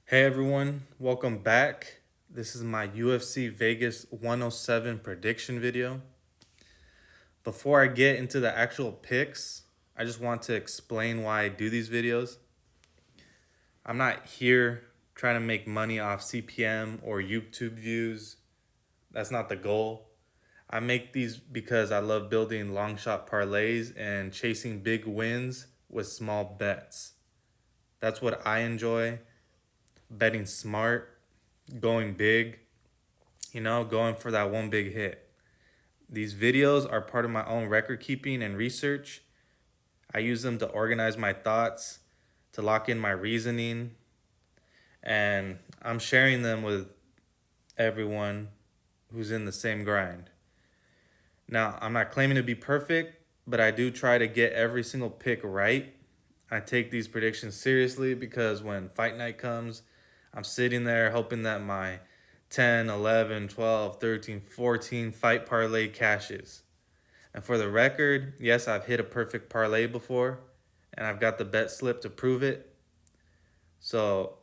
Hey everyone, welcome back. This is my UFC Vegas 107 prediction video. Before I get into the actual picks, I just want to explain why I do these videos. I'm not here trying to make money off CPM or YouTube views. That's not the goal. I make these because I love building long shot parlays and chasing big wins with small bets. That's what I enjoy. Betting smart, going big, going for that one big hit. These videos are part of my own record keeping and research. I use them to organize my thoughts, to lock in my reasoning, and I'm sharing them with everyone who's in the same grind. Now, I'm not claiming to be perfect, but I do try to get every single pick right. I take these predictions seriously because when fight night comes, I'm sitting there hoping that my 10, 11, 12, 13, 14 fight parlay cashes. And for the record, yes, I've hit a perfect parlay before, and I've got the bet slip to prove it. So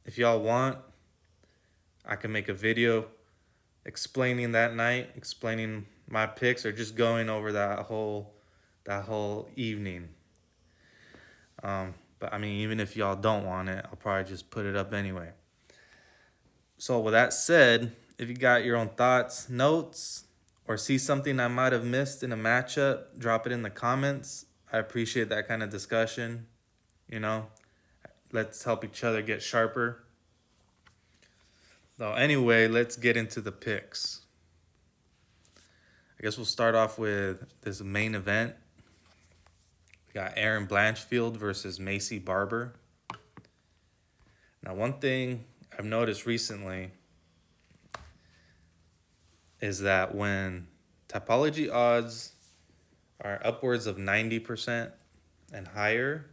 if y'all want, I can make a video explaining that night, explaining my picks, or just going over that whole evening. But I mean, even if y'all don't want it, I'll probably just put it up anyway. So with that said, if you got your own thoughts, notes, or see something I might have missed in a matchup, drop it in the comments. I appreciate that kind of discussion. You know, let's help each other get sharper. So anyway, let's get into the picks. I guess we'll start off with this main event. We got Erin Blanchfield versus Maycee Barber. Now, one thing I've noticed recently is that when topology odds are upwards of 90% and higher,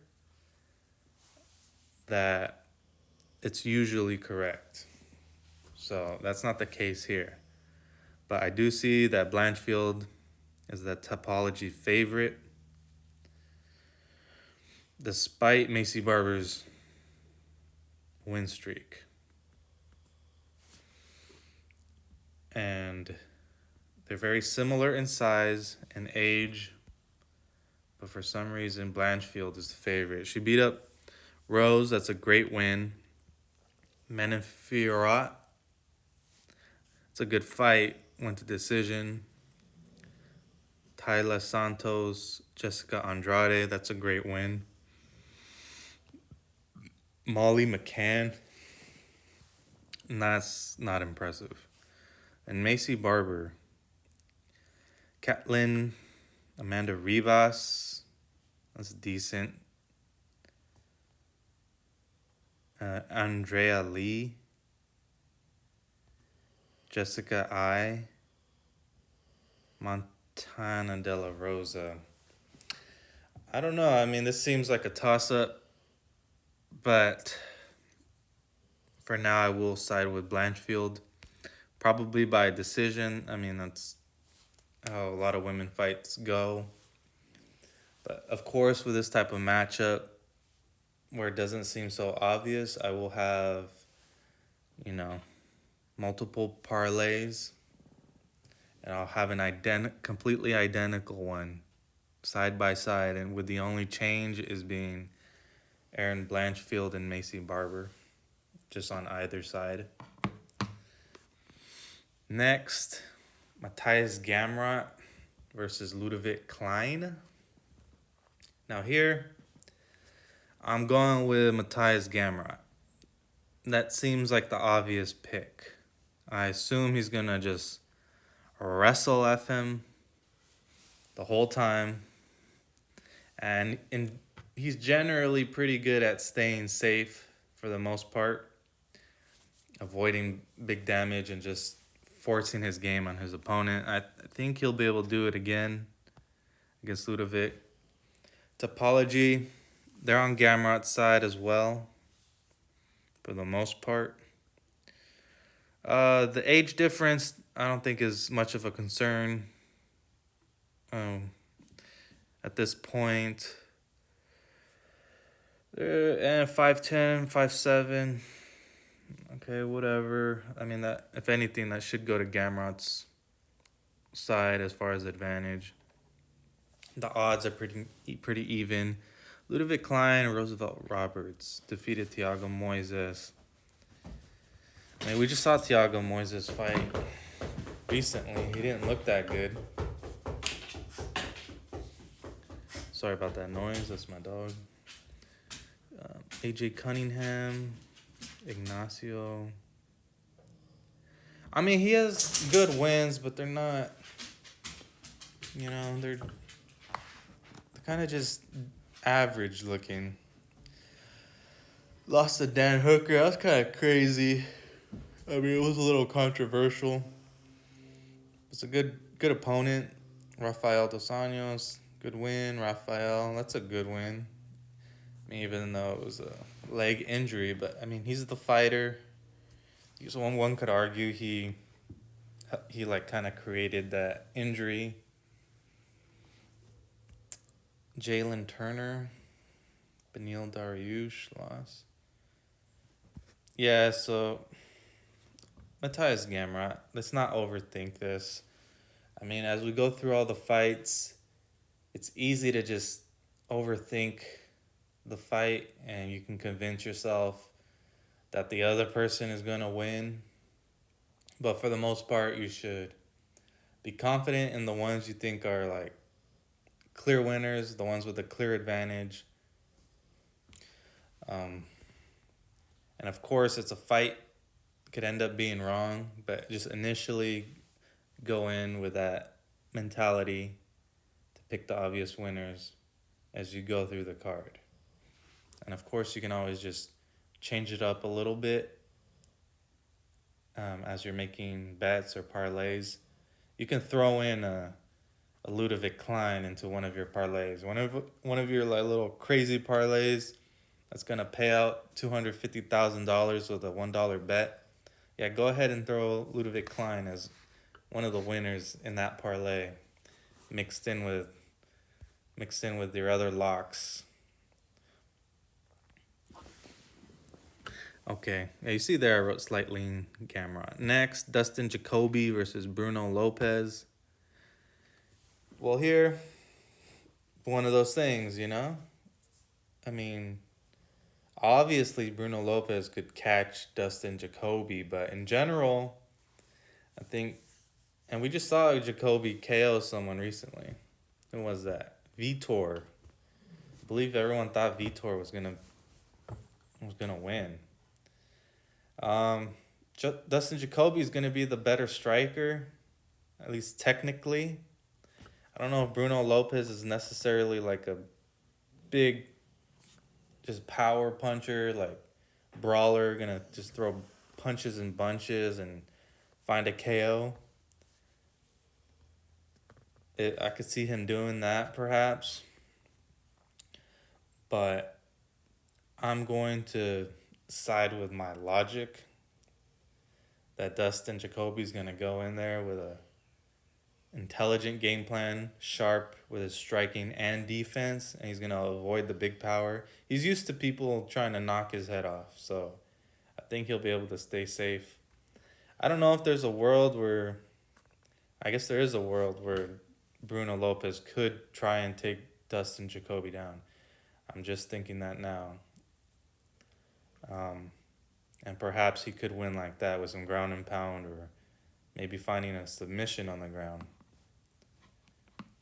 that it's usually correct. So that's not the case here. But I do see that Blanchfield is the topology favorite, despite Maycee Barber's win streak. And they're very similar in size and age, but for some reason, Blanchfield is the favorite. She beat up Rose. That's a great win. Menifiorat. It's a good fight. Went to decision. Tayla Santos, Jessica Andrade. That's a great win. Molly McCann. And that's not impressive. And Maycee Barber. Catlin Amanda Rivas. That's decent. Andrea Lee. Jessica I. Montana De La Rosa. I don't know. I mean, this seems like a toss-up, but for now I will side with Blanchfield. Probably by decision. I mean, that's how a lot of women fights go. But of course, with this type of matchup, where it doesn't seem so obvious, I will have, multiple parlays. And I'll have an completely identical one side by side. And with the only change is being Erin Blanchfield and Maycee Barber, just on either side. Next, Matthias Gamrot versus Ludovic Klein. Now here, I'm going with Matthias Gamrot. That seems like the obvious pick. I assume he's going to just wrestle at him the whole time. And he's generally pretty good at staying safe for the most part, avoiding big damage and just forcing his game on his opponent. I think he'll be able to do it again against Ludovic. Topology, they're on Gamrot's side as well, for the most part. The age difference, I don't think is much of a concern. At this point, they're 5'10", 5'7", Okay, whatever. I mean, that if anything, that should go to Gamrot's side as far as advantage. The odds are pretty even. Ludovic Klein, Roosevelt Roberts defeated Thiago Moises. I mean, we just saw Thiago Moises fight recently. He didn't look that good. Sorry about that noise. That's my dog. AJ Cunningham, Ignacio. I mean, he has good wins, but they're not, they're kind of just average looking. Lost to Dan Hooker. That was kind of crazy. I mean, it was a little controversial. It's a good opponent. Rafael Dos Anjos, good win. Rafael, that's a good win. I mean, even though it was a leg injury, but I mean, he's the fighter. He's one could argue he like kind of created that injury. Jalen Turner, Benil Dariush lost. Yeah, so Matthias Gamrot, let's not overthink this. I mean, as we go through all the fights, it's easy to just overthink the fight and you can convince yourself that the other person is going to win. But for the most part, you should be confident in the ones you think are like clear winners, the ones with a clear advantage. And of course, it's a fight. It could end up being wrong, but just initially go in with that mentality to pick the obvious winners as you go through the card. And of course, you can always just change it up a little bit as you're making bets or parlays. You can throw in a Ludovic Klein into one of your parlays. One of your like little crazy parlays that's gonna pay out $250,000 with a $1 bet. Yeah, go ahead and throw Ludovic Klein as one of the winners in that parlay, mixed in with your other locks. Okay, yeah, you see there I wrote slightly in camera. Next, Dustin Jacoby versus Bruno Lopez. Well, here, one of those things, I mean, obviously Bruno Lopez could catch Dustin Jacoby, but in general, I think, and we just saw Jacoby KO someone recently. Who was that? Vitor. I believe everyone thought Vitor was gonna win. Dustin Jacoby is gonna be the better striker, at least technically. I don't know if Bruno Lopez is necessarily like a big, just power puncher, like brawler, gonna just throw punches in bunches and find a KO. I could see him doing that perhaps, but I'm going to side with my logic that Dustin Jacoby's gonna go in there with a intelligent game plan, sharp with his striking and defense, and he's going to avoid the big power. He's used to people trying to knock his head off, so I think he'll be able to stay safe. I don't know if there's a world where, I guess there is a world where Bruno Lopez could try and take Dustin Jacoby down. I'm just thinking that now. And perhaps he could win like that with some ground and pound or maybe finding a submission on the ground.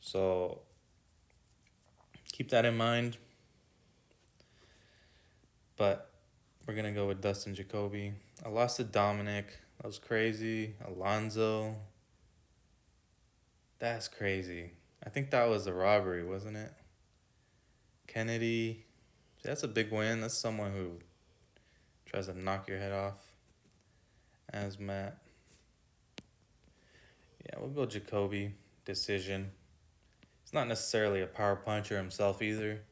So keep that in mind. But we're going to go with Dustin Jacoby. I lost to Dominic. That was crazy. Alonzo. That's crazy. I think that was a robbery, wasn't it? Kennedy. That's a big win. That's someone who tries to knock your head off. As Matt. Yeah, we'll go Jacoby. Decision. He's not necessarily a power puncher himself either.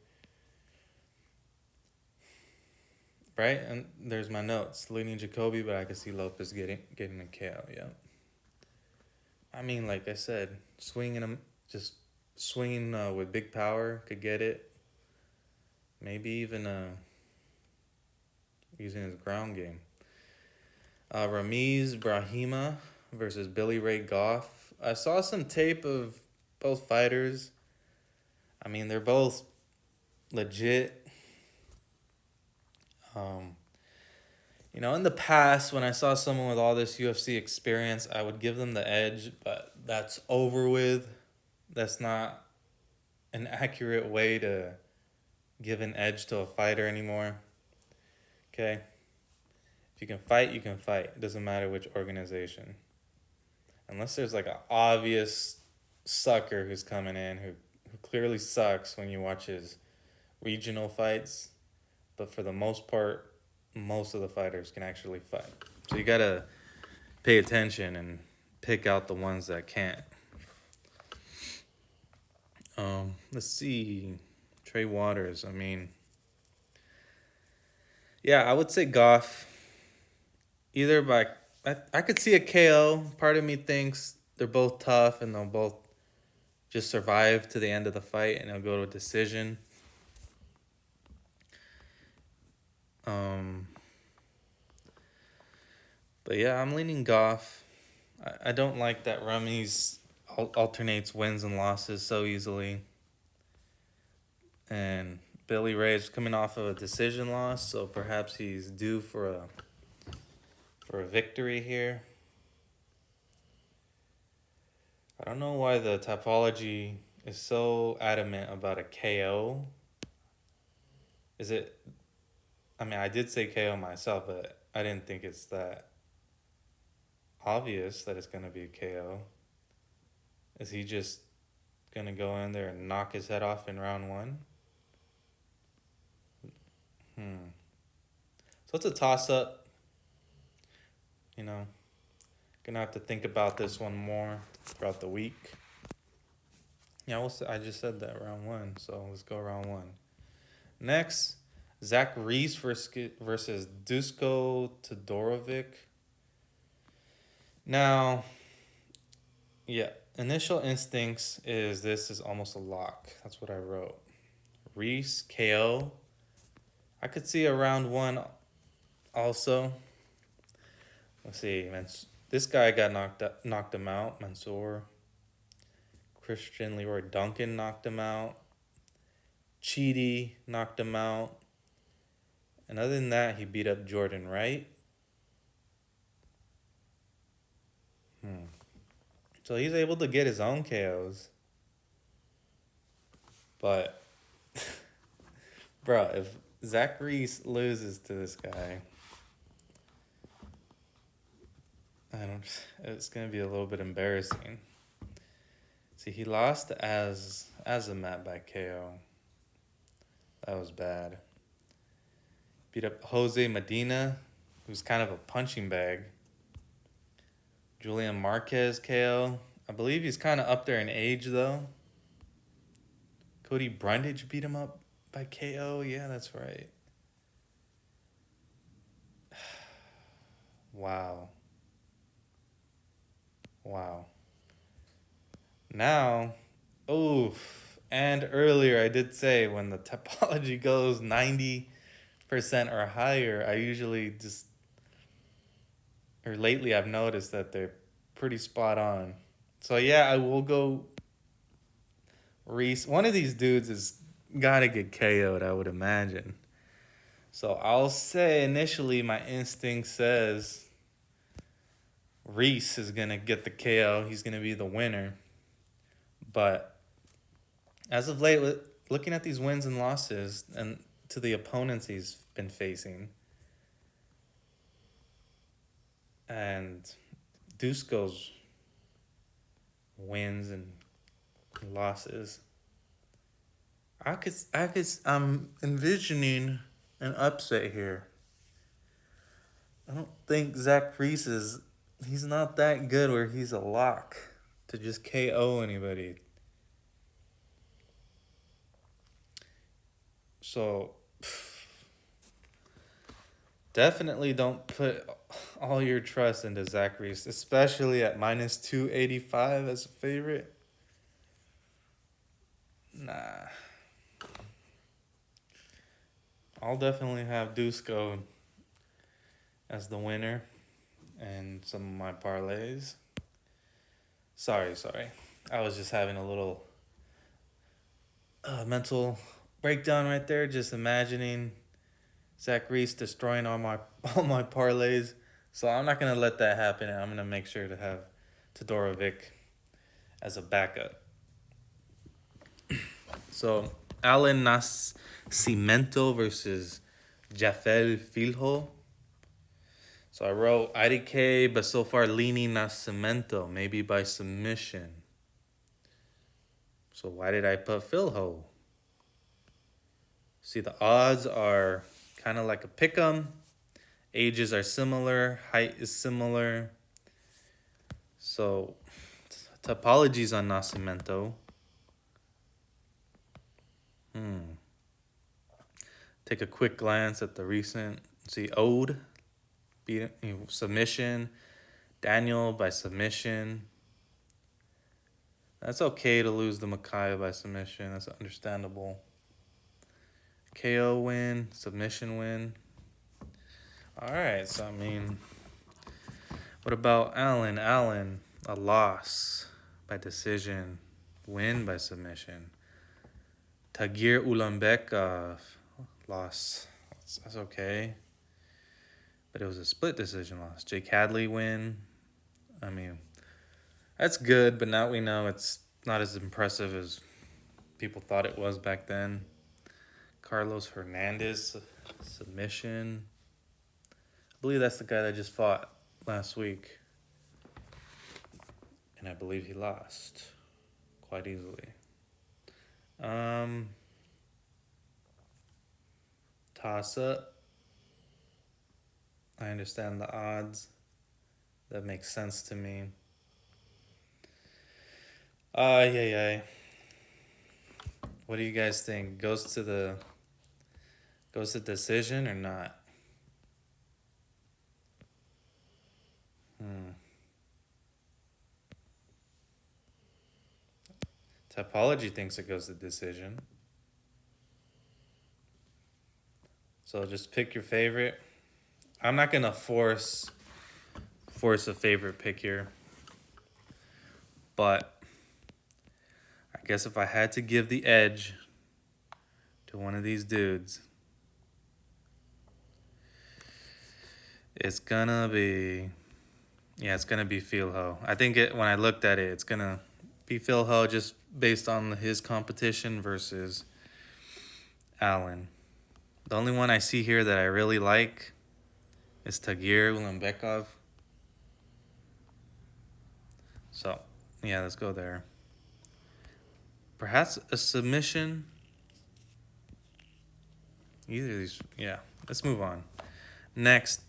Right? And there's my notes. Leaning Jacoby, but I can see Lopez getting a KO, yeah. I mean, like I said, swinging with big power could get it. Maybe even using his ground game. Ramiz Brahima versus Billy Ray Goff. I saw some tape of both fighters. I mean, they're both legit. Um, in the past, when I saw someone with all this UFC experience, I would give them the edge, but that's over with. That's not an accurate way to give an edge to a fighter anymore. Okay? If you can fight, you can fight. It doesn't matter which organization. Unless there's like an obvious sucker who's coming in who clearly sucks when you watch his regional fights. But for the most part, most of the fighters can actually fight. So you gotta pay attention and pick out the ones that can't. Let's see. Trey Waters. I mean, yeah, I would say Goff. Either by I could see a KO. Part of me thinks they're both tough and they'll both just survive to the end of the fight and it'll go to a decision. But yeah, I'm leaning Goff. I don't like that Rummy's alternates wins and losses so easily. And Billy Ray is coming off of a decision loss, so perhaps he's due for a victory here. I don't know why the Tapology is so adamant about a KO. Is it... I mean, I did say KO myself, but I didn't think it's that obvious that it's going to be a KO. Is he just going to go in there and knock his head off in round one? So it's a toss-up. Gonna have to think about this one more throughout the week. Yeah, I just said that round one, so let's go round one. Next, Zach Reese versus Dusko Todorovic. Now, yeah, initial instincts is this is almost a lock. That's what I wrote. Reese, KO. I could see a round one also. Let's see, man. This guy got knocked him out. Mansoor. Christian Leroy Duncan knocked him out. Cheedy knocked him out. And other than that, he beat up Jordan Wright. So he's able to get his own KOs. But, bro, if Zach Reese loses to this guy, it's going to be a little bit embarrassing. See, he lost as Azamat by KO. That was bad. Beat up Jose Medina, who's kind of a punching bag. Julian Marquez KO. I believe he's kind of up there in age, though. Cody Brundage beat him up by KO. Yeah, that's right. Wow. Now, and earlier I did say when the topology goes 90% or higher, I usually lately I've noticed that they're pretty spot on. So yeah, I will go Reese. One of these dudes has got to get KO'd, I would imagine. So I'll say initially my instinct says Reese is going to get the KO. He's going to be the winner. But as of late, looking at these wins and losses and to the opponents he's been facing, and Dusko's wins and losses, I'm envisioning an upset here. I don't think Zach Reese he's not that good where he's a lock to just KO anybody. So definitely don't put all your trust into Zach Reese, especially at minus 285 as a favorite. Nah. I'll definitely have Dusko as the winner. and some of my parlays. Sorry. I was just having a little mental breakdown right there, just imagining Zach Reese destroying all my parlays. So I'm not gonna let that happen. I'm gonna make sure to have Todorovic as a backup. So Alan Nascimento versus Jafel Filho. So I wrote IDK, but so far leaning Nascimento, maybe by submission. So why did I put Filho? See, the odds are kind of like a pick'em. Ages are similar. Height is similar. So topologies on Nascimento. Take a quick glance at the recent. See, Ode beat submission. Daniel by submission. That's okay to lose the Makai by submission. That's understandable. KO win, submission win. All right, so I mean, what about Allen? Allen, a loss by decision, win by submission. Tagir Ulanbekov, loss. That's okay. But it was a split decision loss. Jake Hadley win. I mean, that's good, but now we know it's not as impressive as people thought it was back then. Carlos Hernandez, submission. I believe that's the guy that just fought last week. And I believe he lost quite easily. Toss up. I understand the odds. That makes sense to me. Yeah. What do you guys think? Goes to decision or not? Topology thinks it goes to decision. So just pick your favorite. I'm not gonna force a favorite pick here. But I guess if I had to give the edge to one of these dudes, it's gonna be Filho. I think when I looked at it, it's gonna be Filho just based on his competition versus Allen. The only one I see here that I really like is Tagir Ulanbekov. So, yeah, let's go there. Perhaps a submission. Either of these, yeah. Let's move on. Next.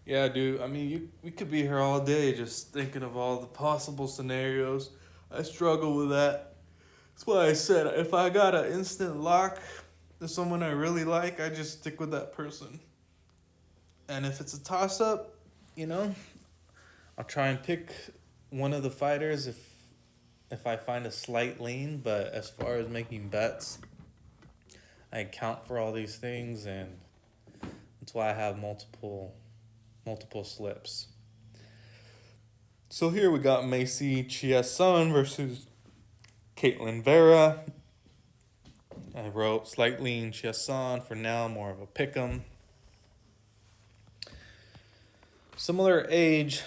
Yeah, dude. I mean, we could be here all day just thinking of all the possible scenarios. I struggle with that. That's why I said if I got an instant lock to someone I really like, I just stick with that person. And if it's a toss-up, I'll try and pick one of the fighters if I find a slight lean. But as far as making bets, I account for all these things, and that's why I have multiple slips. So here we got Maycee Chiasson versus Caitlin Vera. I wrote slight lean Chiasson for now, more of a pick'em. Similar age,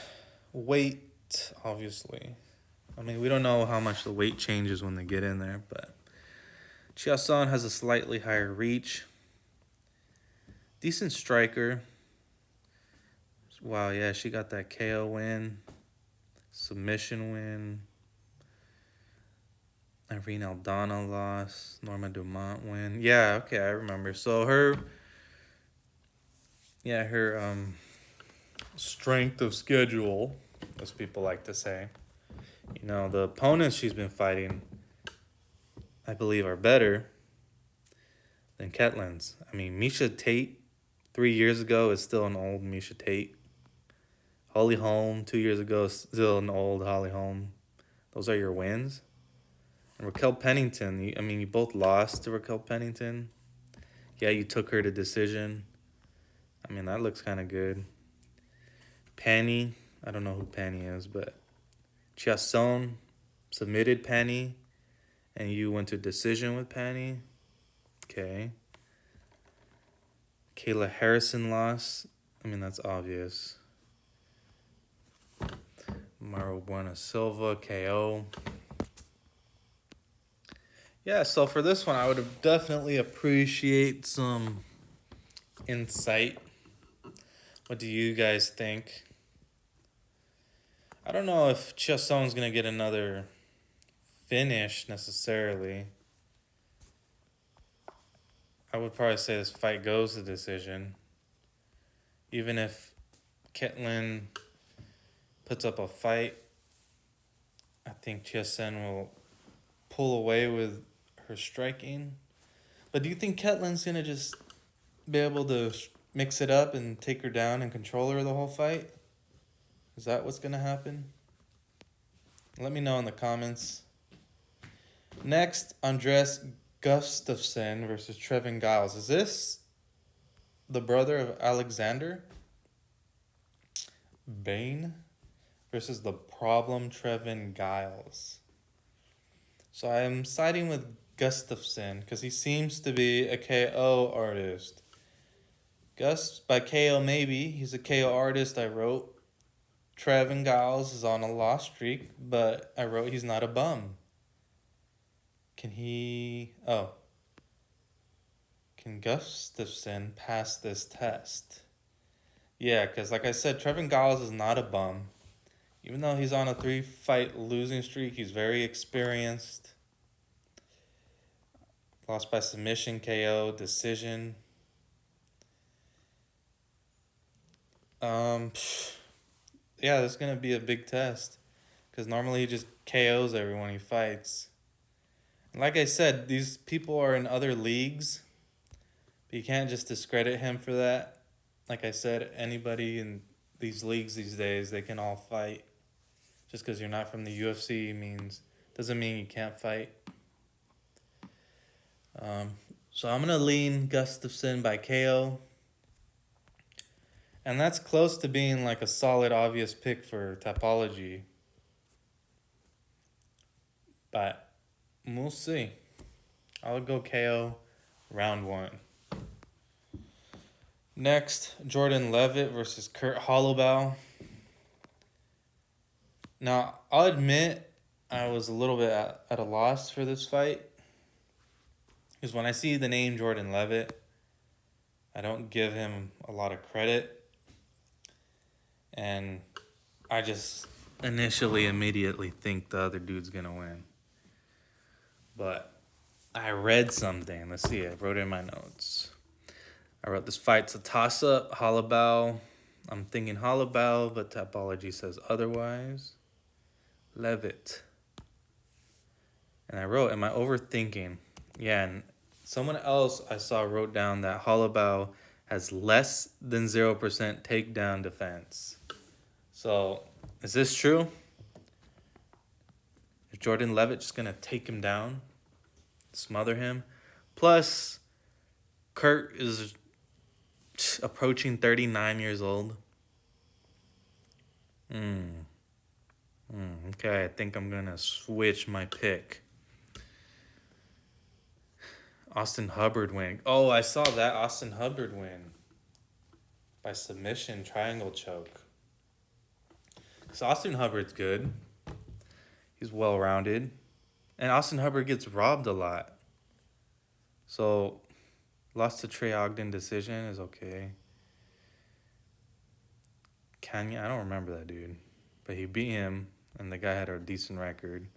weight, obviously. I mean, we don't know how much the weight changes when they get in there, but Chiasson has a slightly higher reach. Decent striker. Wow, yeah, she got that KO win. Submission win. Irene Aldana loss. Norma Dumont win. Yeah, okay, I remember. So her strength of schedule, as people like to say. The opponents she's been fighting, I believe, are better than Ketlin's. I mean, Misha Tate 3 years ago is still an old Misha Tate. Holly Holm 2 years ago is still an old Holly Holm. Those are your wins. And Raquel Pennington, you both lost to Raquel Pennington. Yeah, you took her to decision. I mean, that looks kind of good. Pani, I don't know who Pani is, but Chiasson submitted Pani, and you went to decision with Pani. Okay. Kayla Harrison lost. I mean, that's obvious. Marubuena Silva, KO. Yeah, so for this one, I would have definitely appreciate some insight. What do you guys think? I don't know if Chiasson's going to get another finish necessarily. I would probably say this fight goes to decision. Even if Ketlin puts up a fight, I think Chiasson will pull away with her striking. But do you think Ketlin's going to just be able to mix it up and take her down and control her the whole fight? Is that what's going to happen? Let me know in the comments. Next, Andres Gustafsson versus Trevin Giles. Is this the brother of Alexander Bain versus the problem Trevin Giles? So I'm siding with Gustafsson because he seems to be a KO artist. Gus by KO maybe. He's a KO artist, I wrote. Trevin Giles is on a loss streak, but I wrote he's not a bum. Can Gustafsson pass this test? Yeah, because like I said, Trevin Giles is not a bum. Even though he's on a 3-fight losing streak, he's very experienced. Lost by submission, KO, decision. Yeah, this is going to be a big test. Because normally he just KOs everyone he fights. And like I said, these people are in other leagues. But you can't just discredit him for that. Like I said, anybody in these leagues these days, they can all fight. Just because you're not from the UFC doesn't mean you can't fight. So I'm going to lean Gustafsson by KO. And that's close to being like a solid, obvious pick for Tapology. But we'll see. I'll go KO round 1. Next, Jordan Levitt versus Kurt Holloway. Now, I'll admit I was a little bit at a loss for this fight. Because when I see the name Jordan Levitt, I don't give him a lot of credit. And I just immediately think the other dude's going to win. But I read something. Let's see. I wrote it in my notes. I wrote this fight's a toss-up. Holloway. I'm thinking Holloway, but Tapology says otherwise. Levitt. And I wrote, am I overthinking? Yeah, and someone else I saw wrote down that Holloway has less than 0% takedown defense. So, is this true? Is Jordan Levitt just going to take him down? Smother him? Plus, Kurt is approaching 39 years old. Okay, I think I'm going to switch my pick. Austin Hubbard win. Oh, I saw that. Austin Hubbard win. By submission, triangle choke. So Austin Hubbard's good. He's well-rounded. And Austin Hubbard gets robbed a lot. So, lost to Trey Ogden decision is okay. Kanye, I don't remember that dude. But he beat him, and the guy had a decent record.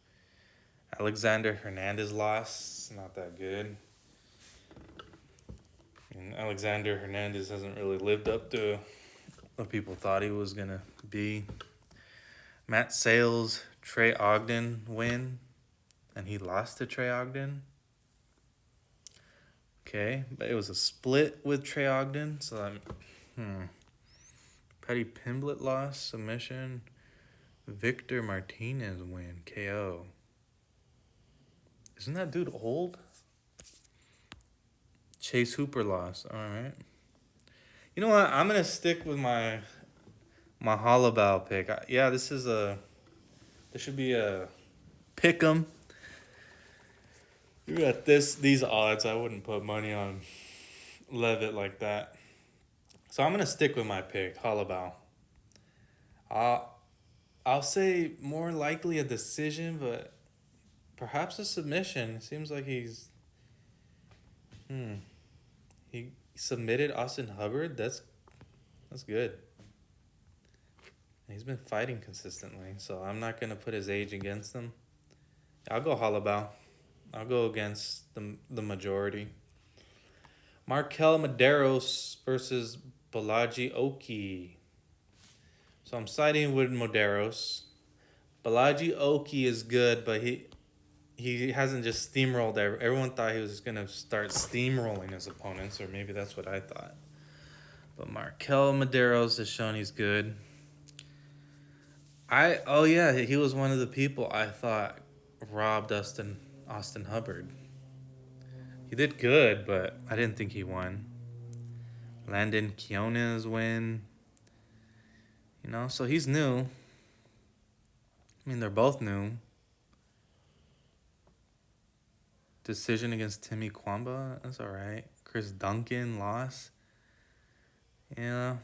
Alexander Hernandez lost. Not that good. And Alexander Hernandez hasn't really lived up to what people thought he was going to be. Matt Sales, Trey Ogden win. And he lost to Trey Ogden. Okay, but it was a split with Trey Ogden. So Petty Pimblett lost, submission. Victor Martinez win, KO. Isn't that dude old? Chase Hooper lost. All right. You know what? I'm going to stick with my my Hollabao pick. Yeah, this should be a pick 'em. You got these odds. I wouldn't put money on Levitt like that. So I'm gonna stick with my pick, Hollabao. I'll say more likely a decision, but perhaps a submission. It seems like he submitted Austin Hubbard. That's good. He's been fighting consistently, so I'm not gonna put his age against him. I'll go Hollabao. I'll go against the majority. Markel Maderos versus Balaji Oki. So I'm siding with Maderos. Balaji Oki is good, but he hasn't just steamrolled. Everyone thought he was just going to start steamrolling his opponents, or maybe that's what I thought. But Markel Maderos has shown he's good. He was one of the people I thought robbed Austin Hubbard. He did good, but I didn't think he won. Landon Quinones win. So he's new. I mean, they're both new. Decision against Timmy Kwamba. That's all right. Chris Duncan loss. Yeah.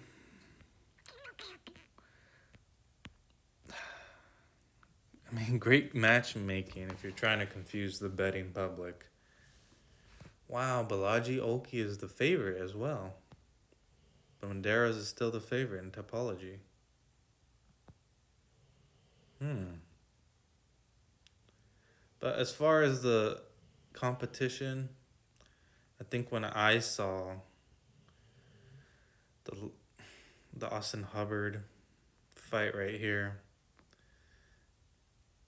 I mean, great matchmaking if you're trying to confuse the betting public. Wow, Balaji Oki is the favorite as well. But Maderos is still the favorite in Topology. But as far as the competition, I think when I saw the Austin Hubbard fight right here,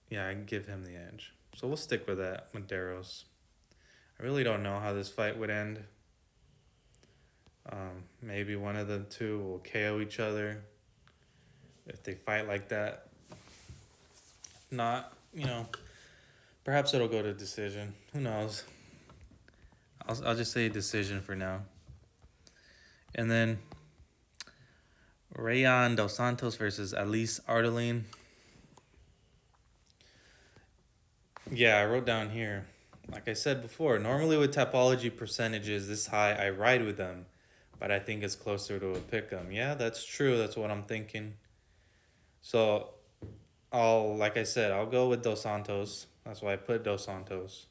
yeah, I give him the edge. So we'll stick with that, Maderos. I really don't know how this fight would end. Maybe one of the two will KO each other if they fight like that. Not, perhaps it'll go to decision. Who knows? I'll just say decision for now. And then Rayon Dos Santos versus Elise Ardeline. Yeah, I wrote down here. Like I said before, normally with Topology percentages this high, I ride with them. But I think it's closer to a pick 'em. Yeah, that's true. That's what I'm thinking. So, like I said, I'll go with Dos Santos. That's why I put Dos Santos.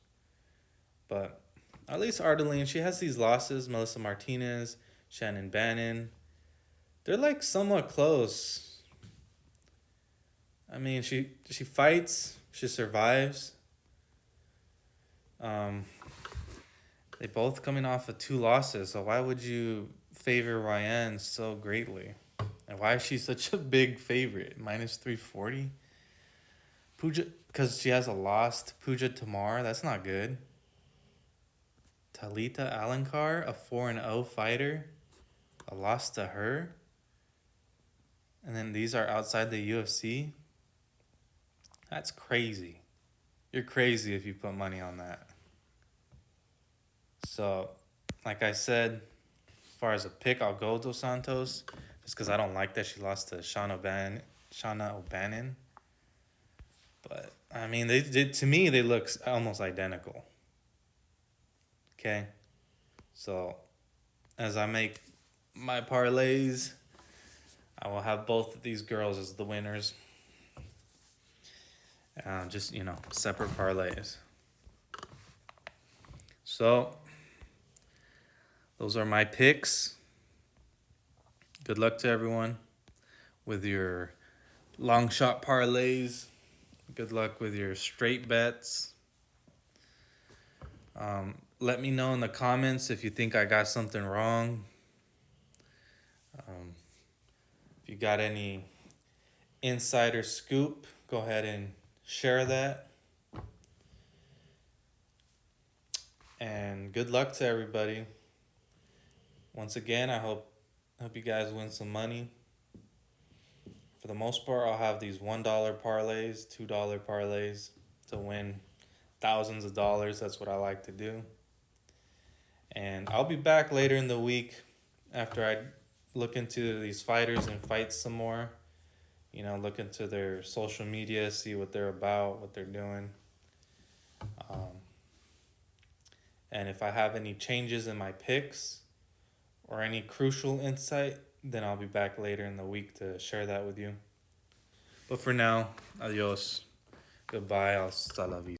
But at least Ardeline, she has these losses. Melissa Martinez, Shannon Bannon. They're like somewhat close. I mean, she fights. She survives. They both coming off of 2 losses. So why would you favor Ryan so greatly? And why is she such a big favorite? Minus 340? Pooja, because she has a loss to Pooja Tamar. That's not good. Talita Alankar, a 4-0 fighter. A loss to her. And then these are outside the UFC. That's crazy. You're crazy if you put money on that. So, like I said, as far as a pick, I'll go Dos Santos. Just because I don't like that she lost to Shauna O'Bannon. But, I mean, to me, they look almost identical. Okay? So, as I make my parlays, I will have both of these girls as the winners. Just, separate parlays. So, those are my picks. Good luck to everyone with your long shot parlays. Good luck with your straight bets. Let me know in the comments if you think I got something wrong. If you got any insider scoop, go ahead and share that. And good luck to everybody. Once again, I hope you guys win some money. For the most part, I'll have these $1 parlays, $2 parlays to win thousands of dollars. That's what I like to do. And I'll be back later in the week after I look into these fighters and fights some more. You know, look into their social media, see what they're about, what they're doing. And if I have any changes in my picks or any crucial insight, then I'll be back later in the week to share that with you. But for now, adios. Goodbye. Hasta la vista.